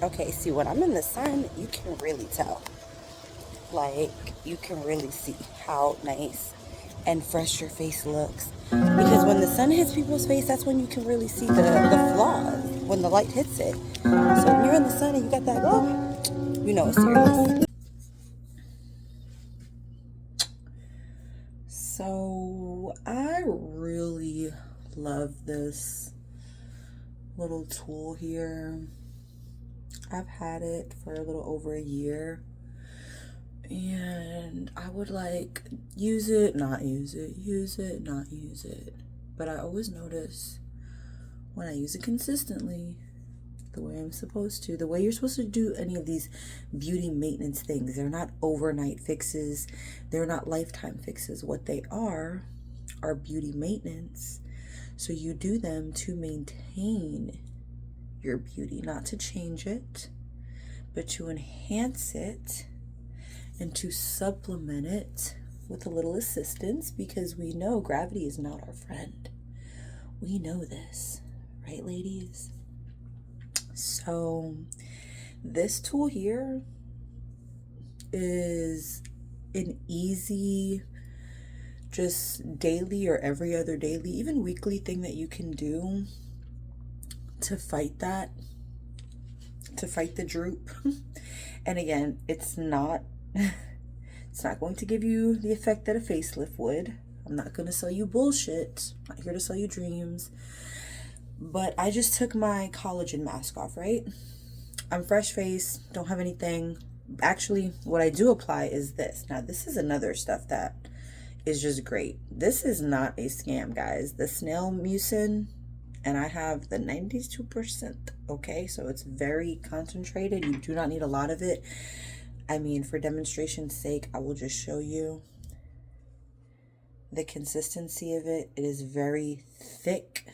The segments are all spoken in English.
Okay, see, when I'm in the sun, you can really tell. Like, you can really see how nice and fresh your face looks. Because when the sun hits people's face, that's when you can really see the flaws, when the light hits it. So when you're in the sun and you got that glow, you know it's serious. So I really love this little tool here. I've had it for a little over a year. And I would like use it, not use it, use it, not use it. But I always notice when I use it consistently, the way I'm supposed to, the way you're supposed to do any of these beauty maintenance things. They're not overnight fixes, they're not lifetime fixes. What they are beauty maintenance. So you do them to maintain your beauty, not to change it, but to enhance it and to supplement it with a little assistance, because we know gravity is not our friend. We know this, right, ladies? So this tool here is an easy, just daily or every other daily, even weekly thing that you can do to fight that, to fight the droop. And again, it's not going to give you the effect that a facelift would. I'm not going to sell you bullshit. I'm not here to sell you dreams. But I just took my collagen mask off, right? I'm fresh faced, don't have anything. Actually, what I do apply is this. Now, this is another stuff that is just great. This is not a scam, guys. The snail mucin, and I have the 92%. Okay, so it's very concentrated. You do not need a lot of it. I mean, for demonstration's sake, I will just show you the consistency of it. It is very thick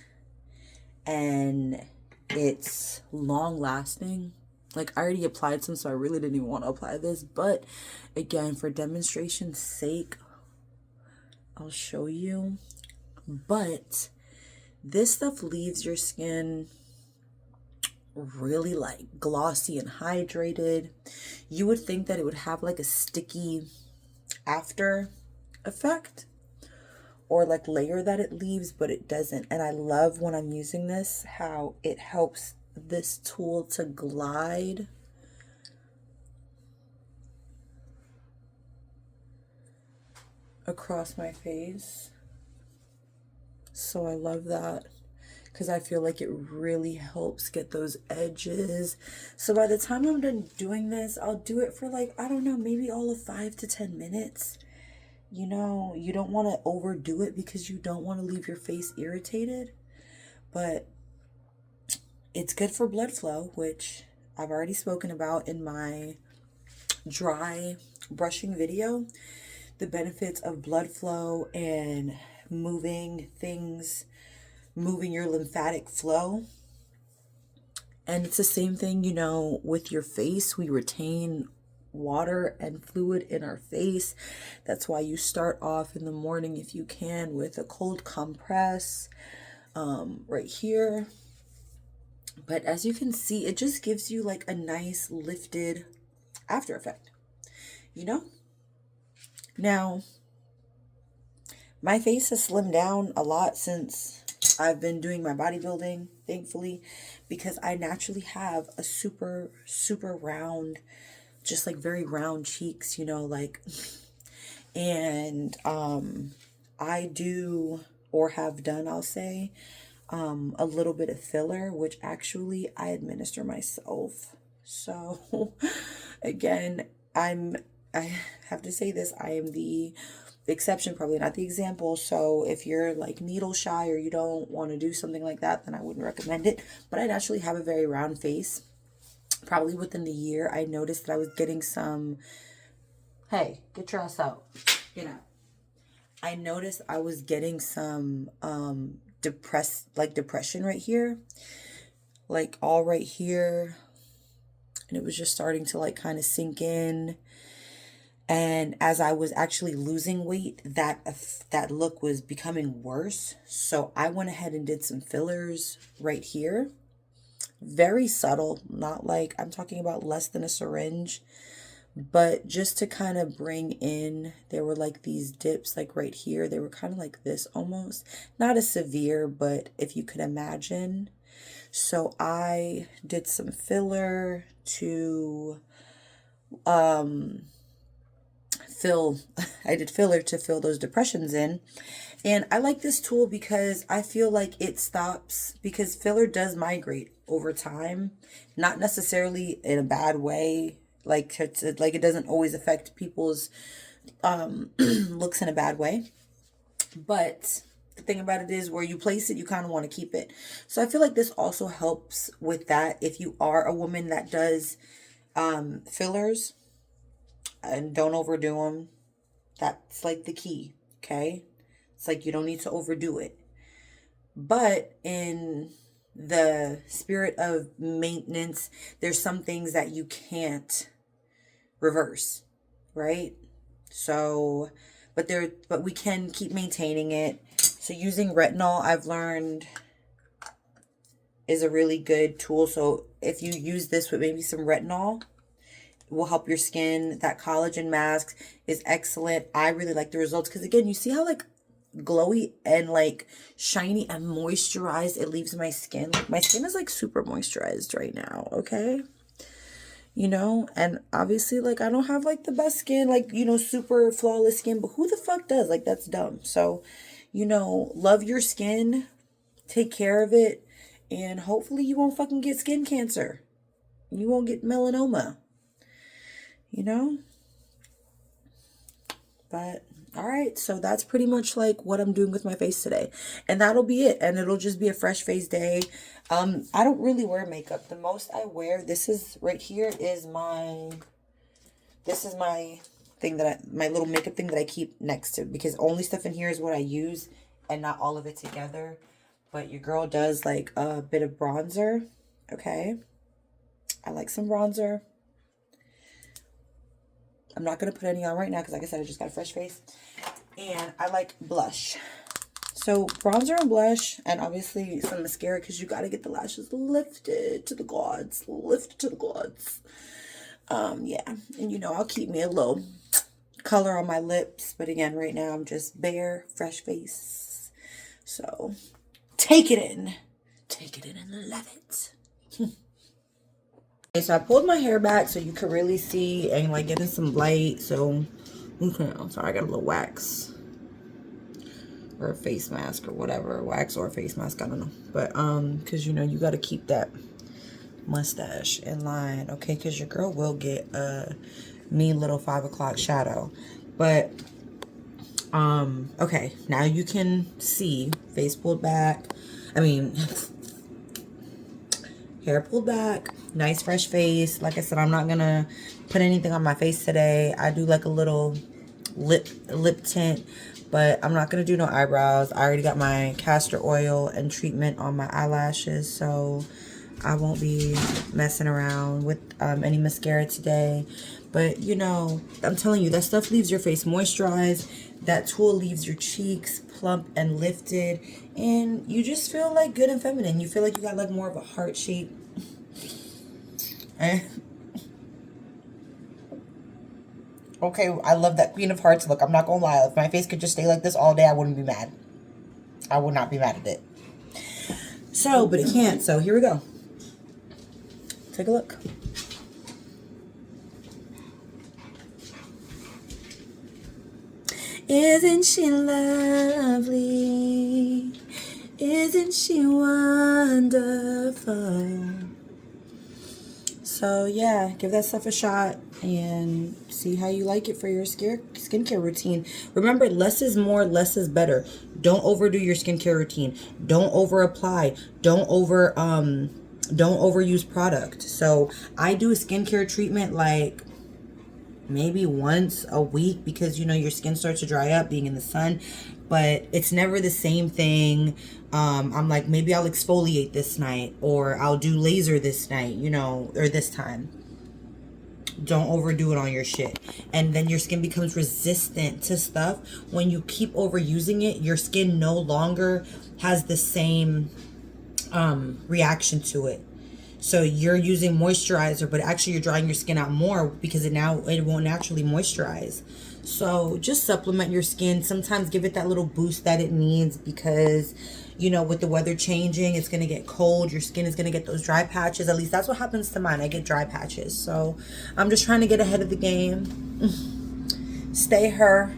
and it's long lasting. Like, I already applied some, so I really didn't even want to apply this. But again, for demonstration's sake, I'll show you. But this stuff leaves your skin really like glossy and hydrated. You would think that it would have like a sticky after effect or like layer that it leaves, but it doesn't. And I love when I'm using this how it helps this tool to glide across my face. So I love that, because I feel like it really helps get those edges. So by the time I'm done doing this, I'll do it for like, I don't know, maybe all of 5 to 10 minutes. You know, you don't want to overdo it because you don't want to leave your face irritated. But it's good for blood flow, which I've already spoken about in my dry brushing video. The benefits of blood flow and moving things, moving your lymphatic flow. And it's the same thing, you know, with your face. We retain water and fluid in our face. That's why you start off in the morning, if you can, with a cold compress right here. But as you can see, it just gives you like a nice lifted after effect, you know? Now, my face has slimmed down a lot since I've been doing my bodybuilding, thankfully, because I naturally have a super, super round, just like very round cheeks, you know, like, and I do, or have done, I'll say, a little bit of filler, which actually I administer myself. So again, I have to say this, I am the exception, probably not the example. So if you're like needle shy or you don't want to do something like that, then I wouldn't recommend it. But I naturally have a very round face. Probably within the year, I noticed that I was getting some, hey, get your ass out, you know. I noticed I was getting some depression right here, like all right here, and it was just starting to like kind of sink in. And as I was actually losing weight, that look was becoming worse. So I went ahead and did some fillers right here. Very subtle, not like I'm talking about less than a syringe, but just to kind of bring in, there were like these dips like right here. They were kind of like this almost. Not as severe, but if you could imagine. So I did some filler to fill I did filler to fill those depressions in. And I like this tool because I feel like it stops, because filler does migrate over time, not necessarily in a bad way, like like it doesn't always affect people's looks in a bad way, but the thing about it is where you place it, you kind of want to keep it. So I feel like this also helps with that if you are a woman that does fillers, and don't overdo them. That's like the key, okay? It's like you don't need to overdo it. But in the spirit of maintenance, there's some things that you can't reverse, right? So, but we can keep maintaining it. So using retinol, I've learned, is a really good tool. So if you use this with maybe some retinol, will help your skin. That collagen mask is excellent. I really like the results because, again, you see how like glowy and like shiny and moisturized it leaves my skin. Like my skin is like super moisturized right now, okay? You know, and obviously like I don't have like the best skin, like, you know, super flawless skin, but who the fuck does? Like that's dumb. So, you know, love your skin, take care of it, and hopefully you won't fucking get skin cancer. You won't get melanoma. You know? But all right, so that's pretty much like what I'm doing with my face today. And that'll be it. And it'll just be a fresh face day. I don't really wear makeup. The most I wear, this is right here, is my thing that my little makeup thing that I keep next to, because only stuff in here is what I use and not all of it together. But your girl does like a bit of bronzer. Okay. I like some bronzer. I'm not going to put any on right now because, like I said, I just got a fresh face. And I like blush. So bronzer and blush, and obviously some mascara, because you got to get the lashes lifted to the gods. Lifted to the gods. Yeah. And, you know, I'll keep me a little color on my lips. But again, right now I'm just bare, fresh face. So take it in. Take it in and love it. Okay, so I pulled my hair back so you could really see and like getting some light. So, okay, I'm sorry, I got a little wax or a face mask or whatever, wax or a face mask, I don't know. But because you know you got to keep that mustache in line, okay? Because your girl will get a mean little 5 o'clock shadow. But okay, now you can see face pulled back. I mean. Hair pulled back, nice fresh face. Like I said, I'm not gonna put anything on my face today. I do like a little lip tint, but I'm not gonna do no eyebrows. I already got my castor oil and treatment on my eyelashes, so I won't be messing around with any mascara today. But you know, I'm telling you, that stuff leaves your face moisturized. That tool leaves your cheeks plump and lifted, and you just feel like good and feminine. You feel like you got like more of a heart shape. Okay, I love that Queen of Hearts look. I'm not gonna lie. If my face could just stay like this all day, I wouldn't be mad. I would not be mad at it. So, but it can't. So here we go. Take a look. Isn't she lovely? Isn't she wonderful? So yeah, give that stuff a shot and see how you like it for your skincare routine. Remember, less is more, less is better. Don't overdo your skincare routine. Don't over apply. Don't overuse product. So I do a skincare treatment like maybe once a week because you know your skin starts to dry up being in the sun, but it's never the same thing. I'm like, maybe I'll exfoliate this night or I'll do laser this night, you know, or this time. Don't overdo it on your shit, and then your skin becomes resistant to stuff. When you keep overusing it, your skin no longer has the same reaction to it. So you're using moisturizer, but actually you're drying your skin out more because it won't naturally moisturize. So just supplement your skin. Sometimes give it that little boost that it needs because, you know, with the weather changing, it's going to get cold. Your skin is going to get those dry patches. At least that's what happens to mine. I get dry patches. So I'm just trying to get ahead of the game. Stay her.